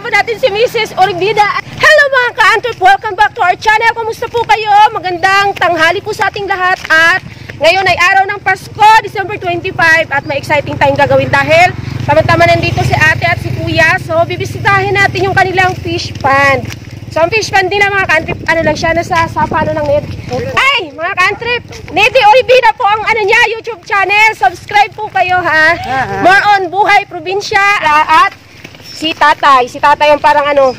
kasama natin si Mrs. Orbida. Hello mga ka-antrip, welcome back to our channel. Kumusta po kayo? Magandang tanghali po sa ating lahat. At ngayon ay araw ng Pasko, December 25. At may exciting tayong gagawin dahil tama-tama nandito si ate at si kuya. So bibisitahin natin yung kanilang fish pond. So ang fish pond nila mga ka-antrip, ano lang siya, nasa sapano ng Ned. Ay mga ka-antrip, Nedi Orbida po ang ano niya, YouTube channel. Subscribe po kayo ha. More on buhay probinsya. At si tatay yung parang ano,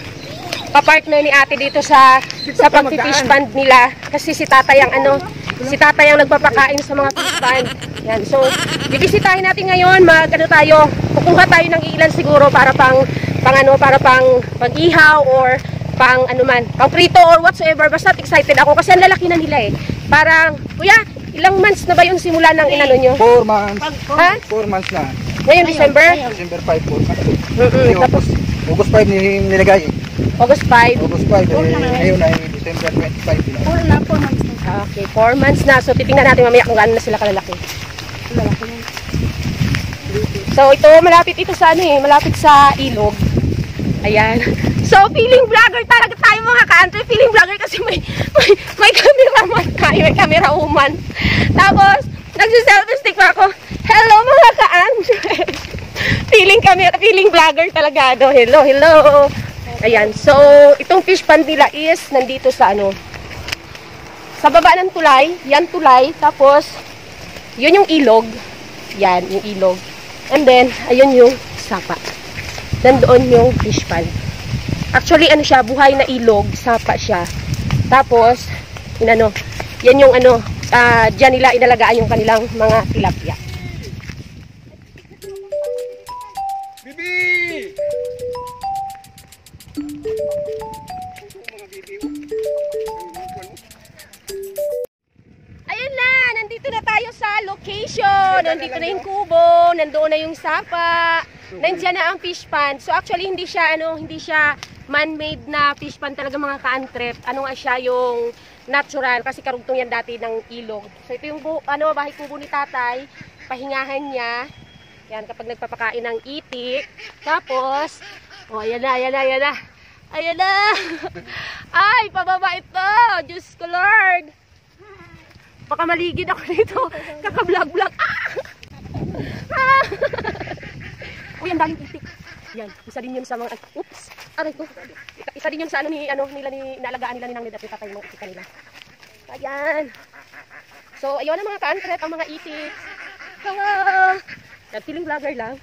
kapartner ni ate dito sa pag-fish pond nila. Kasi si tatay ang ano, si tatay ang nagpapakain sa mga fish pond. Yan. So bibisitahin natin ngayon, kukuha tayo ng ilan siguro para pang pag-ihaw or pang ano man, pang prito or whatsoever. Basta excited ako kasi ang lalaki na nila eh. Parang, kuya, ilang months na ba yung simula ng inano nyo? 4 months. Ha? 4 months na. Ngayon, December? December 5, 4 months. Tapos, August 5 nilagay. August 5. August 5, ngayon ay December 25. 4 months na. Okay, 4 months na. So, titingnan natin mamaya kung gaano na sila kalalaki. So, ito, malapit ito sa ano eh, malapit sa ilog. Ayan. So, feeling vlogger talaga tayo mga ka-antre. Feeling vlogger kasi may cameraman tayo, may camera woman. Tapos, nagsiselfie stick pa ako. Hello mga ka-antre. feeling vlogger talaga. No? Hello. Ayan. So, itong fish pond nila is nandito sa ano, sa baba ng tulay. Yan tulay. Tapos, yun yung ilog. Yan, yung ilog. And then, ayun yung sapa. Nandoon yung fish pond. Actually, ano siya, buhay na ilog, sapa siya. Tapos, yan yung ano, dyan nila inalagaan yung kanilang mga tilapia. Bibi! Ayun na, nandito na tayo sa location. Nandito na yung kubo, nandoon na yung sapa. Nandiyan na ang fish pond. So actually hindi siya man-made na fish pond talaga mga ka-antrip. Ano nga siya, yung natural kasi karugtong yan dati ng ilog. So ito yung bahay kubo ni tatay, pahingahan niya. Yan kapag nagpapakain ng itik. Tapos, ayan na. Ay, pababa ito. Diyos ko Lord. Baka maligid ako dito. Kaka-vlog-vlog. Uy, ang daming itik. Yan, isa din yun sa mga, oops, aray ko. Isa din yun sa inaalagaan nila ni Nang Ned at tatay mga itik kanila. Ayan. So, ayun ang mga ka-antrep, ang mga itik. Hello! Feeling vlogger lang.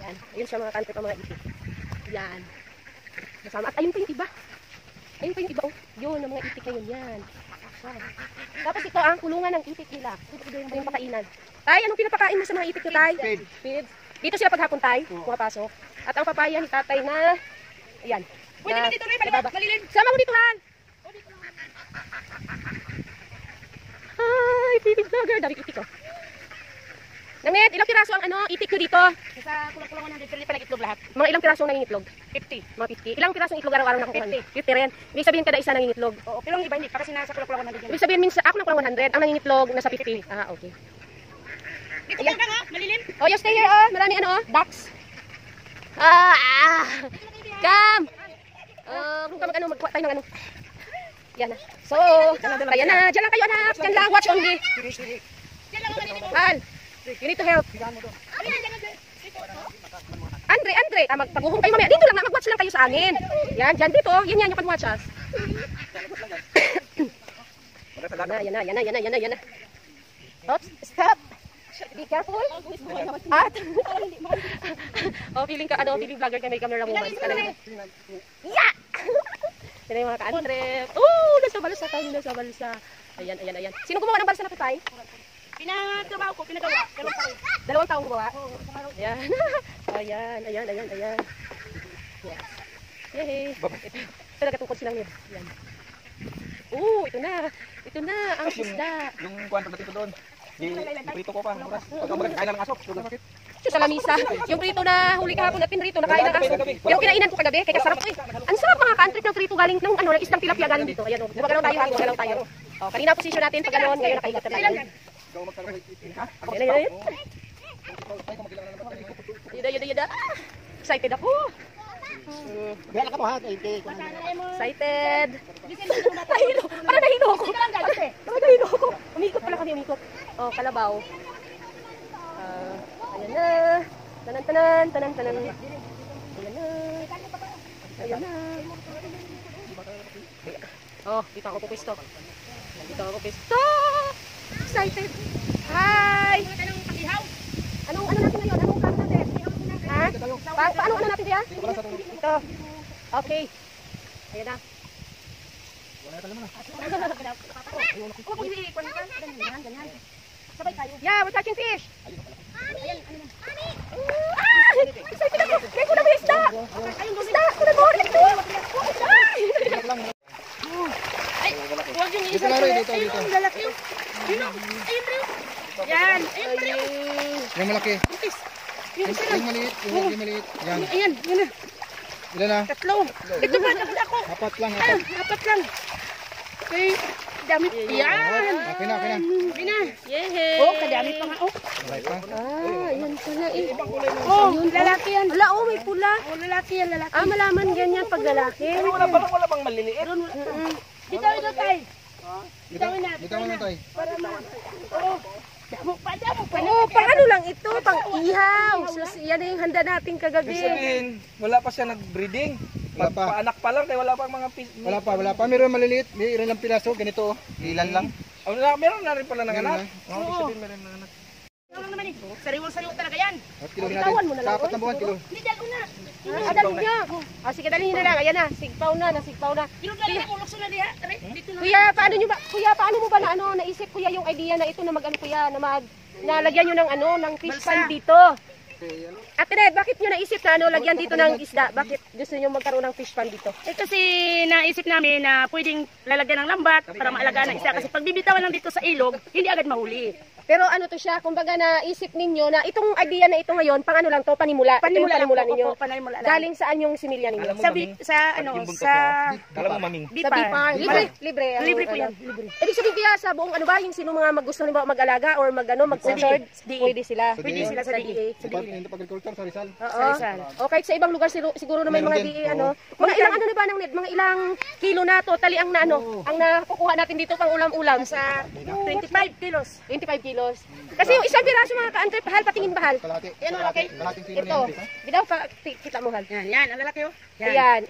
Yan, ayun siya mga ka-antrep, ang mga itik. Yan. Kasama. At ayun pa yung iba. Ayun pa yung iba. Oh. Yun, ang mga itik na yun. Yan. So, tapos ito ang kulungan ng itik nila. Ito yung pakainan. Tay, anong pinapakain mo sa mga itik nyo, Tay? Feed. Dito sila paghapon tay, pumapasok. At ang papaya ni tatay na, ayan. Pwede na dito na, malilim. Sama mo dito, Han. Hi, feeding vlogger. Daming itik ko. Nang Ned, ilang piraso ang itik ko dito? Sa kulang-kulangan ng dito pa nag-itlog lahat. Mga ilang piraso ang nangingitlog? 50. Mga 50. Ilang piraso ang itlog araw-araw nakukuha niyo? 50 rin. Ibig sabihin kada isa nangingitlog. Oo, pero yung iba hindi. Kasi nasa kulang-kulangan ng dito. Ibig sabihin minsan ako nakuha 100, ang nangingitlog nasa 50. Ah, okay. Dito ka nga, malilim. Oh, you stay here, oh. Marami ducks. Come. Kung magkuha tayo ng Yan na. So, ayan na. Diyan lang kayo, anak. Diyan lang. Watch only. Hal, you need to help. Andre. Magpag-uhong kayo mamaya. Dito lang na. Mag-watch lang kayo sa angin. Yan, dyan dito. Yan yung pag-watch us. Yan na. Oops, stop. Be careful. At feeling vlogger kay may camera woman. Yeah! Yan yung mga ka-antrep. Nasa balsa. Ayan. Sino gumawa ng balsa na tatay? Pinagawa ko. Dalawang taong gumawa? Ayan. Ayan. Yes. Yay. Ito nagkatungkod silang Ned. Ayan. Ito na ang isda. Yung kuwan pagdating ko doon. Prito ko pa. Pagka kain ng aso. Sa lamisa. Yung prito na huli kahapon at pinrito, nakain ng aso. Pero kinainan ko kagabi, kaya sarap. Ang sarap mga ka-antrip ng prito galing ng isang tilapia galing dito. Ayan o. Gumagalaw tayo. Kanina posisyon natin pag gano'n, ngayon nakaigat na tayo. Ayan. Yada. Excited ako. Kaya ka mo ha, kay Excited. Nahilo. Parang nahilo ako. Parang nahilo ako. Umikot pala kami, umikot. Oh, kalabaw. Ayan na. Tanan. Ayan na. Ayan na. Oh, dito ako pupisto. Excited. Hi! Anong ano natin ngayon? Anong plano natin? Ha? Paano ano natin diyan? Ito. Okay. Ayan na. Yeah, we're catching fish. Excited ako. Kaya ko na may isda. Isda! Kunan mo! Ito! Ay! Huwag yung isa. Ayun, ang lalaki. Ayun, Rio. Yan. Ayun, Rio. Yung malaki. Yung isa lang. Yung maliit. Yan. Ayan, yun na. Ilan na? 3. Ito ba? Ako. 4 lang. Ayun, 4 lang. Okay. Dami. Yan. Okay na. Okay na. Yehey. Oh, kadami pa nga. Oh. Alright pa. Yan pala eh. Oh, lalaki yan. Wala, oh, may pula. Oh, lalaki yan, lalaki. Malaman ganyan pag lalaki. Pero wala bang maliliit? Bitawin na tayo. Bitawan na tayo. Para ma... Oo. Damo pa. Oo, pang ano lang ito, pang ihaw. So, yan yung handa natin kagabi. Ibig sabihin, wala pa siya nag-breeding. Wala pa. Paanak pa lang, kaya wala pa mga Wala pa. Meron maliliit. May ilan lang piraso. Ganito. Ilan lang. Meron na rin pala ng anak. Oo. Ibig sabihin, meron ng anak. Ano lang naman eh. Sariwang-sariw talaga yan. At kilo Bitawan mo na natin. lang, Sa 4 na buwan, kilo. Hindi, dalo na. Dali niya. Sige, dali niyo na lang. Ayan na, sigpaw na. Kilo na lang, ulokso na diha. Dito na. Kuya, paano mo ba naisip kuya yung idea na ito na nalagyan nyo ng ng fish pan dito? Ate Ned, bakit nyo naisip na lagyan dito ng isda? Bakit gusto nyo magkaroon ng fish pan dito? Kasi naisip namin na pwedeng lalagyan ng lambat para maalagaan ng isda. Kasi pag bibitawan lang dito sa ilog, hindi agad mahuli. Pero ano to siya, kumbaga naisip ninyo na itong idea na ito ngayon, pang ano lang to, panimula. Panimula ninyo. Panimula lang. Galing saan yung similya ninyo? Alam mo, maming. Sa Bipar. Libre po yan. Ibig sabihin kaya sa buong yung sino mga gusto halimbawa mag-alaga or mag-orchard, pwede sila. Pwede sila sa DA. Hindi pa agriculture sa Rizal. Oo. O kahit sa ibang lugar siguro na may mga DA Mga ilang na ba ng Ned? Mga ilang kilo na totally ang nakukuha natin dito pang ulam-ulam sa 25 kilos. 25 kilos. Kasi yung isang piraso mga ka-antre, bahal, patingin bahal. Kalahati. Yan o, okay? Kalahating kilo Ito. yan. Bidaw, kita mo hal. Yan, ang lalaki oh. Ayan.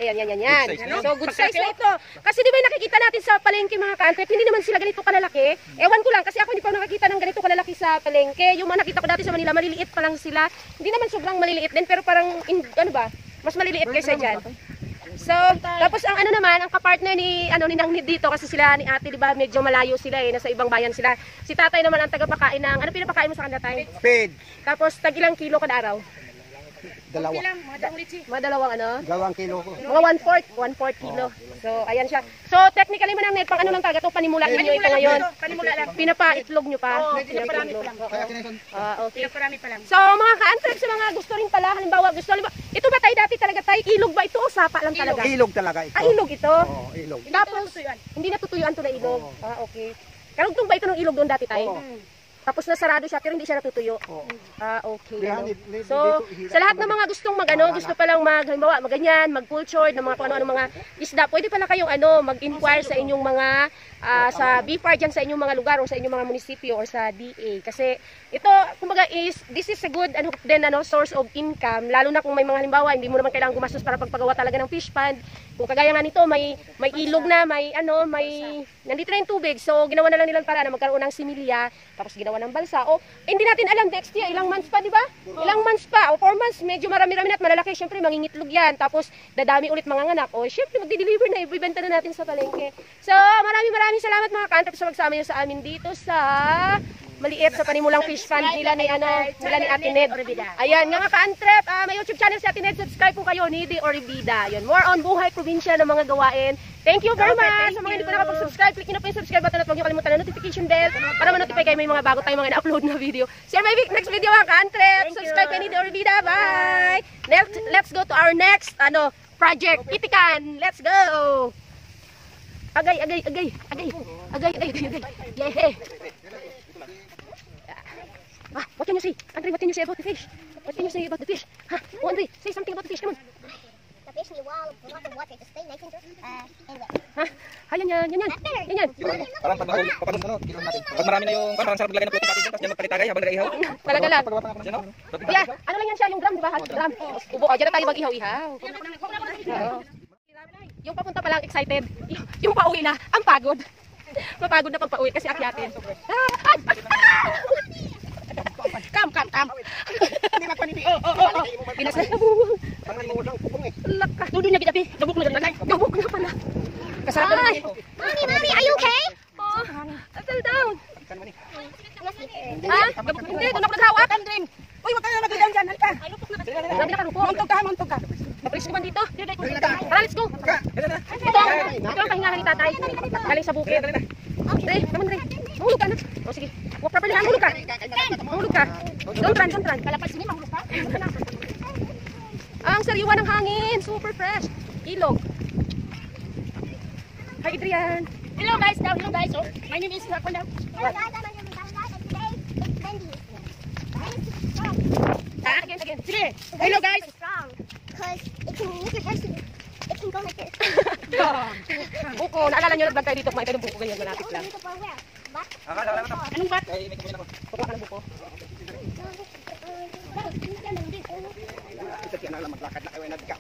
So, good size na ito. Kasi di ba yung nakikita natin sa palengke mga ka-antre, hindi naman sila ganito kalalaki. Ewan ko lang, kasi ako hindi pa nakakita ng ganito kalalaki sa palengke. Yung mga nakita ko dati sa Manila, maliliit pa lang sila. Hindi naman sobrang maliliit din, pero parang, mas maliliit kaysa dyan. So, tapos ang ang kapartner ni Nang Nid dito kasi sila ni Ate, 'di ba, medyo malayo sila nasa ibang bayan sila. Si Tatay naman ang tagapakain ng pinapakain mo sa kanila, Tay? Feed. Tapos tagilang kilo kada araw? Dalawa. Mga dalawang 2 kilo ko. Mga 1/4 kilo. So, ayan siya. So, technically man ang Ned, pang lang talaga to, panimula niyo ito ngayon. Panimula lang. Pinapaitlog nyo pa. Oo, pinaparami pa lang. Kaya kinason. Okay. Pinaparami pa lang. So, mga ka-antrep, sa mga gusto rin pala, halimbawa, ito ba tayo dati talaga tayo? Ilog ba ito o sapa lang talaga? Ilog talaga ito. Ilog ito? Oo, ilog. Tapos, hindi natutuyuan to na ilog. Okay. Karugtong ba ito ng ilog doon dati tayo? Tapos nasarado siya pero hindi siya natutuyo. Okay. So, sa lahat ng mga gustong gusto pa lang halimbawa, maganyan, mag-culture ng mga kung ano-ano mga isda, pwede pala kayong mag-inquire sa inyong mga sa BFAR dyan sa inyong mga lugar o sa inyong mga munisipyo or sa DA. Kasi ito, kumbaga this is a good source of income, lalo na kung may mga halimbawa, hindi mo naman kailangan gumastos para pagpagawa talaga ng fish pond. Kung kagaya nga nito, may ilog na, nandito na yung tubig. So, ginawa na lang nilang para na magkaroon ng similya, tapos ginawa ng balsa. O, hindi natin alam next year, ilang months pa, di ba? Ilang months pa, o 4 months, medyo marami-rami na at malalaki. Siyempre, mangingitlog yan. Tapos, dadami ulit mga nganak. O, siyempre, magdi-deliver na, ibibenta na natin sa palengke. So, maraming salamat mga ka-antrep sa magsama nyo sa amin dito sa maliit sa panimulang fish pond nila ni Ate Ned. Ayan, nga ka-antrep, may YouTube channel si Ate Ned, subscribe po kayo, Nidi Oribida. Yun, more on buhay probinsya ng mga gawain. Thank you very much. Sa mga hindi pa nakapag-subscribe, click nyo na po yung subscribe button at huwag nyo kalimutan na notification bell para ma-notify kayo may mga bago tayong mga na-upload na video. See you my next video mga ka-antrep. Subscribe kay Nidi Oribida. Bye! Let's go to our next project, Itikan. Let's go! Agay. Yeah. What can you say? Andre, what can you say about the fish? What can you say about the fish? Huh? Oh, Andre, say something about the fish. Come on. The fish? actually a wall with lots of water to stay nice and anyway. Ha? Ayan yan. Yan. Parang papanunod. Dito natin. Pag marami na yung parang sarap maglagay ng protein natin dyan, tapos yan magpalitagay habang nag-ihaw. Palagalat. Yan o. Kuya, ano lang yan siya, yung drum, di ba? Drum. Ubo, dyan na tayo mag-ihaw-ihaw. Oo. Yung papunta pa lang excited. Yung pauwi na, ang pagod. Mapagod na pagpauwi kasi akyatin. Kam. Hindi magpaniti. Binasa na buwang. Laka. Dudo niya gidapi. Dabok na ganun. Gabok na pala. Kasarap na dito. Mommy, are you okay? Oh, settle down. Ha? Hindi, doon ako naghawak. Uy, wag ka na magdadaan dyan. Halika. Grabe na karupo. Mantog ka. Mapalis ko ba dito? Tara, let's go. Ito ang pahingahan ni tatay. Galing sa bukid. Dre, naman Dre. Mahulog ka na. O sige, walk properly na. Mahulog ka. Don't run. Kalapas ni mahulog ka. Ang sariwa ng hangin. Super fresh. Ilog. Hi, Adrian. Hello guys. Oh, my name is Rakonda. Hello guys, I'm Andrew Gonzalez, and today it's windy. Again. Sige. Hello guys. Strong, because it can make your hair super. It can go like this. Buko. Naalala nyo nag-vlog tayo dito. Kumain tayo ng buko. Ganyan, malapit lang. For where? Back? Akala ko lang. Anong bat? Ay, may kumain ako. Kukuha ka ng buko. Ito siya na lang maglakad na kayo nagkaw.